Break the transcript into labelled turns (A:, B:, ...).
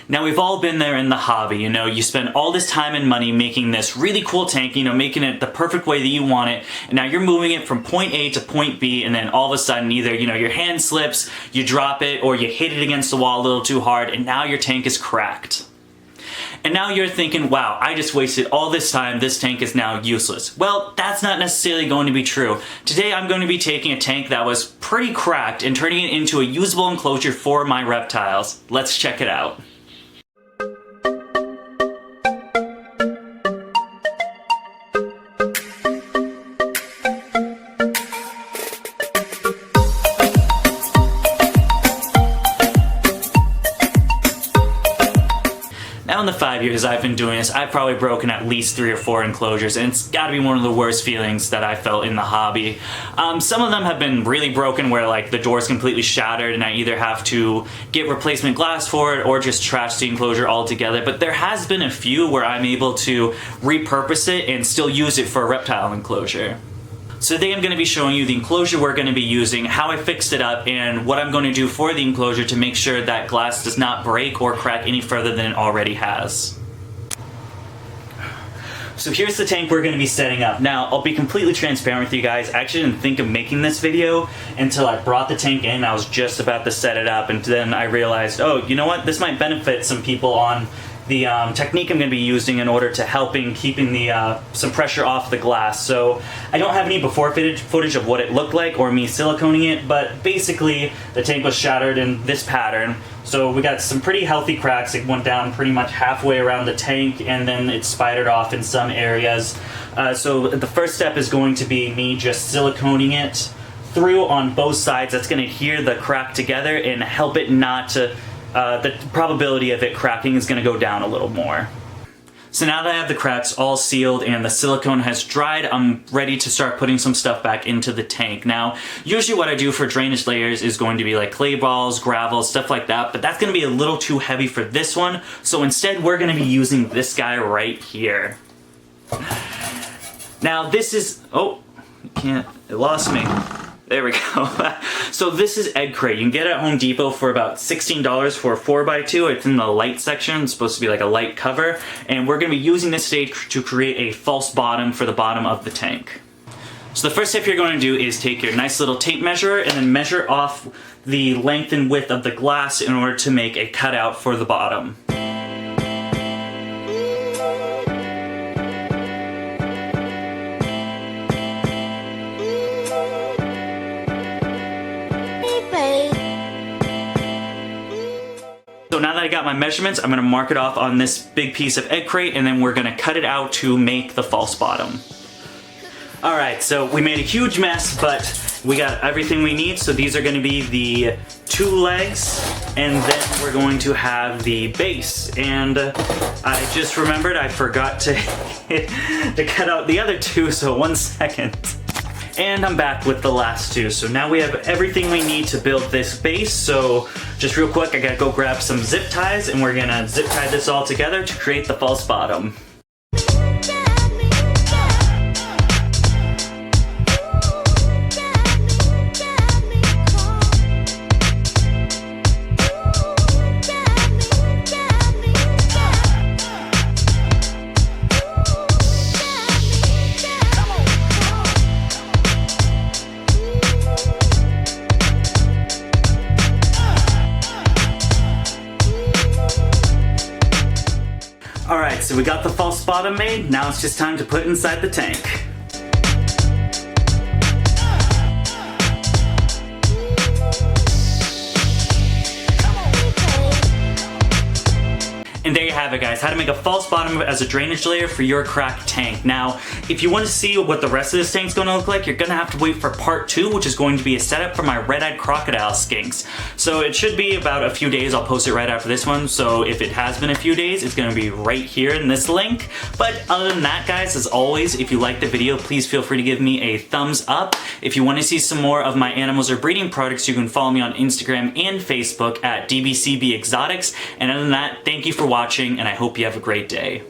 A: Now we've all been there in the hobby, you know, you spend all this time and money making this really cool tank, you know, making it the perfect way that you want it, and now you're moving it from point A to point B, and then all of a sudden either, you know, your hand slips, you drop it, or you hit it against the wall a little too hard, and now your tank is cracked. And now you're thinking, wow, I just wasted all this time, this tank is now useless. Well, that's not necessarily going to be true. Today I'm going to be taking a tank that was pretty cracked and turning it into a usable enclosure for my reptiles. Let's check it out. Now in the 5 years I've been doing this, I've probably broken at least 3 or 4 enclosures, and it's gotta be one of the worst feelings that I felt in the hobby. Some of them have been really broken where like the door's completely shattered and I either have to get replacement glass for it or just trash the enclosure altogether, but there has been a few where I'm able to repurpose it and still use it for a reptile enclosure. So today I'm going to be showing you the enclosure we're going to be using, how I fixed it up, and what I'm going to do for the enclosure to make sure that glass does not break or crack any further than it already has. So here's the tank we're going to be setting up. Now, I'll be completely transparent with you guys. I actually didn't think of making this video until I brought the tank in. I was just about to set it up, and then I realized, oh, you know what? This might benefit some people on the technique I'm going to be using in order to helping keeping the some pressure off the glass. So I don't have any before footage of what it looked like or me siliconing it, but basically the tank was shattered in this pattern. So we got some pretty healthy cracks. It went down pretty much halfway around the tank and then it spidered off in some areas. So the first step is going to be me just siliconing it through on both sides. That's going to adhere the crack together and help it not to the probability of it cracking is going to go down a little more. So now that I have the cracks all sealed and the silicone has dried, I'm ready to start putting some stuff back into the tank. Now, usually what I do for drainage layers is going to be like clay balls, gravel, stuff like that, but that's going to be a little too heavy for this one, so instead we're going to be using this guy right here. Now this is, oh, it lost me. There we go. So this is egg crate. You can get it at Home Depot for about $16 for a 4x2. It's in the light section. It's supposed to be like a light cover. And we're going to be using this today to create a false bottom for the bottom of the tank. So the first step you're going to do is take your nice little tape measure and then measure off the length and width of the glass in order to make a cutout for the bottom. So now that I got my measurements, I'm going to mark it off on this big piece of egg crate, and then we're going to cut it out to make the false bottom. Alright, so we made a huge mess, but we got everything we need. So these are going to be the 2 legs, and then we're going to have the base. And I just remembered I forgot to, to cut out the other 2, so 1 second. And I'm back with the last 2. So now we have everything we need to build this base. So just real quick, I gotta go grab some zip ties and we're gonna zip tie this all together to create the false bottom. Alright, so we got the false bottom made, now it's just time to put it inside the tank. And there you have it, guys, how to make a false bottom as a drainage layer for your cracked tank. Now, if you want to see what the rest of this tank's going to look like, you're going to have to wait for part 2, which is going to be a setup for my red-eyed crocodile skinks. So it should be about a few days. I'll post it right after this one. So if it has been a few days, it's going to be right here in this link. But other than that, guys, as always, if you liked the video, please feel free to give me a thumbs up. If you want to see some more of my animals or breeding products, you can follow me on Instagram and Facebook at DBCB Exotics. And other than that, thank you for watching, and I hope you have a great day.